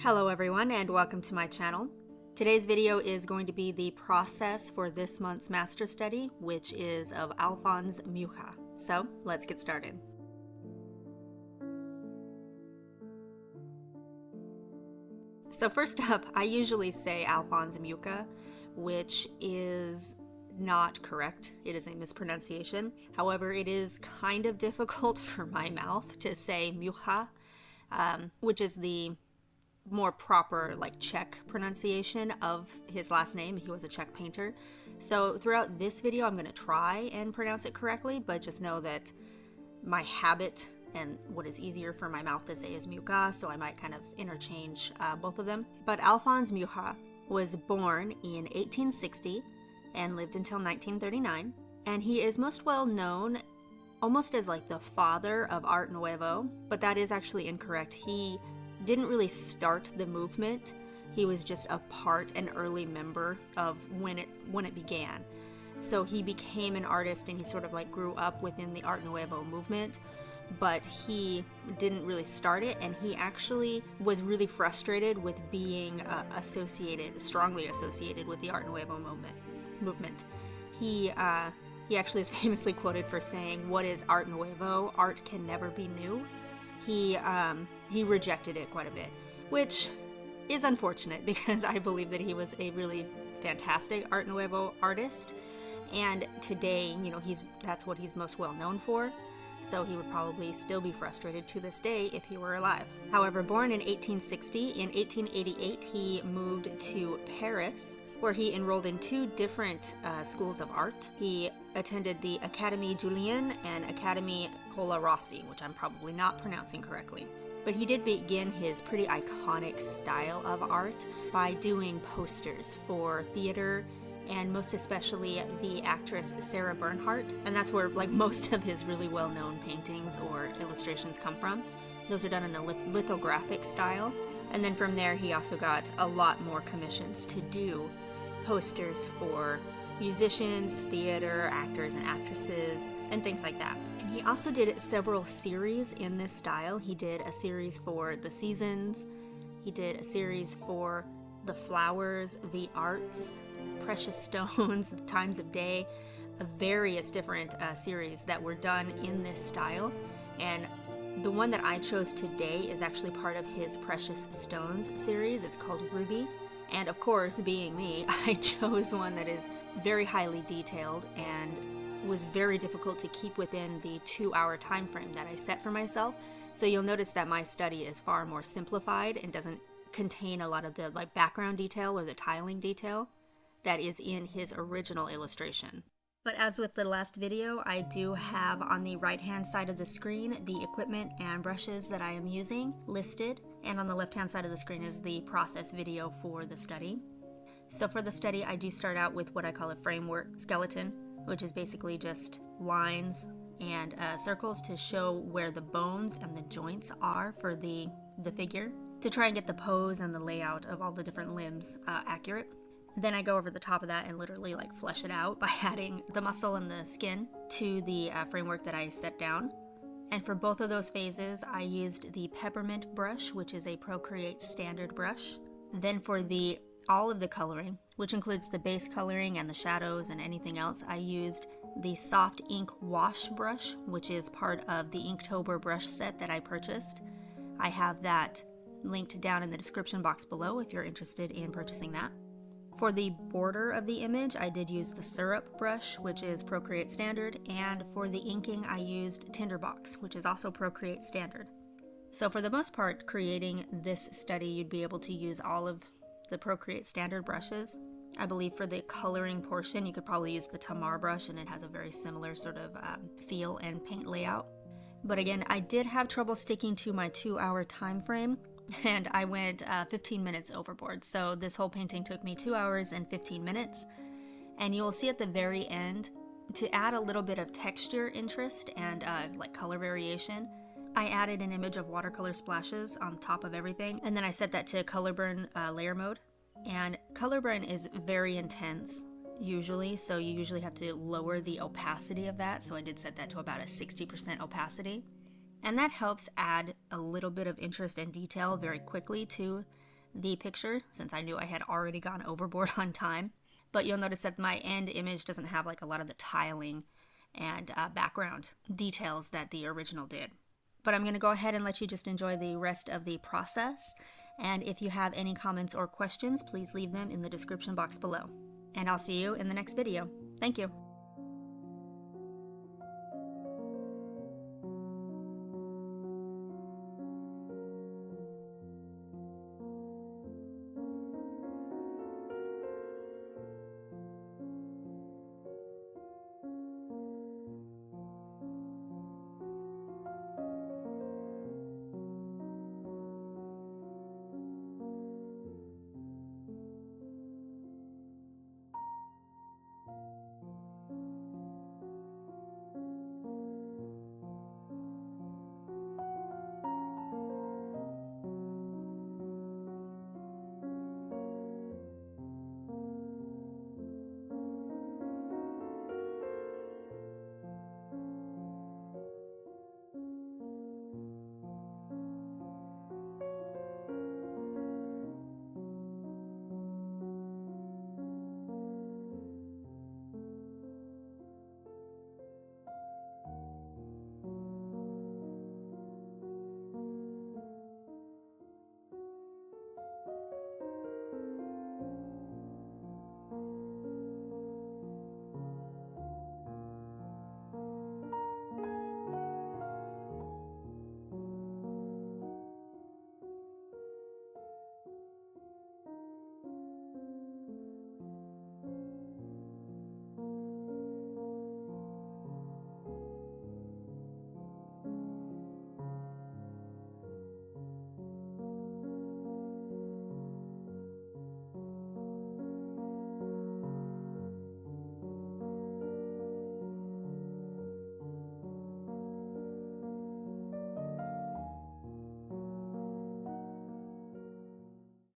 Hello everyone and welcome to my channel. Today's video is going to be the process for this month's master study, which is of Alphonse Mucha. So let's get started. So first up, I usually say Alphonse Mucha, which is not correct. It is a mispronunciation. However, it is kind of difficult for my mouth to say Mucha, which is the more proper Czech pronunciation of his last name. He was a Czech painter. So throughout this video I'm going to try and pronounce it correctly, but just know that my habit and what is easier for my mouth to say is Mucha, so I might kind of interchange both of them. But Alphonse Mucha was born in 1860 and lived until 1939, and he is most well known almost as like the father of Art Nouveau, but that is actually incorrect. He didn't really start the movement. He was just an early member of when it began. So he became an artist and he sort of like grew up within the Art Nouveau movement, but he didn't really start it, and he actually was really frustrated with being strongly associated with the Art Nouveau movement. He actually is famously quoted for saying, "What is Art Nouveau? Art can never be new." He rejected it quite a bit, which is unfortunate because I believe that he was a really fantastic Art Nouveau artist, and today, that's what he's most well known for, so he would probably still be frustrated to this day if he were alive. However, born in 1860, in 1888 he moved to Paris, where he enrolled in two different schools of art. He attended the Académie Julian and Académie Colarossi, which I'm probably not pronouncing correctly. But he did begin his pretty iconic style of art by doing posters for theater, and most especially the actress Sarah Bernhardt, and that's where most of his really well-known paintings or illustrations come from. Those are done in a lithographic style, and then from there he also got a lot more commissions to do posters for musicians, theater, actors and actresses, and things like that. And he also did several series in this style. He did a series for the seasons, he did a series for the flowers, the arts, precious stones, the times of day, various different series that were done in this style. And the one that I chose today is actually part of his Precious Stones series. It's called Ruby. And of course, being me, I chose one that is very highly detailed and was very difficult to keep within the 2-hour time frame that I set for myself. So you'll notice that my study is far more simplified and doesn't contain a lot of the background detail or the tiling detail that is in his original illustration. But as with the last video, I do have on the right-hand side of the screen the equipment and brushes that I am using listed, and on the left-hand side of the screen is the process video for the study. So for the study, I do start out with what I call a framework skeleton, which is basically just lines and circles to show where the bones and the joints are for the figure, to try and get the pose and the layout of all the different limbs accurate. Then I go over the top of that and literally flesh it out by adding the muscle and the skin to the framework that I set down. And for both of those phases, I used the Peppermint brush, which is a Procreate standard brush. Then for all of the coloring, which includes the base coloring and the shadows and anything else, I used the Soft Ink Wash brush, which is part of the Inktober Brushe Set that I purchased. I have that linked down in the description box below if you're interested in purchasing that. For the border of the image, I did use the Syrup brush, which is Procreate standard, and for the inking, I used Tinderbox, which is also Procreate standard. So for the most part, creating this study, you'd be able to use all of the Procreate standard brushes. I believe for the coloring portion, you could probably use the Tamar brush, and it has a very similar sort of feel and paint layout. But again, I did have trouble sticking to my 2-hour time frame, and I went 15 minutes overboard. So this whole painting took me 2 hours and 15 minutes. And you will see at the very end, to add a little bit of texture interest and color variation, I added an image of watercolor splashes on top of everything. And then I set that to color burn layer mode. And color burn is very intense usually, so you usually have to lower the opacity of that. So I did set that to about a 60% opacity. And that helps add a little bit of interest and detail very quickly to the picture since I knew I had already gone overboard on time. But you'll notice that my end image doesn't have like a lot of the tiling and background details that the original did. But I'm going to go ahead and let you just enjoy the rest of the process. And if you have any comments or questions, please leave them in the description box below. And I'll see you in the next video. Thank you.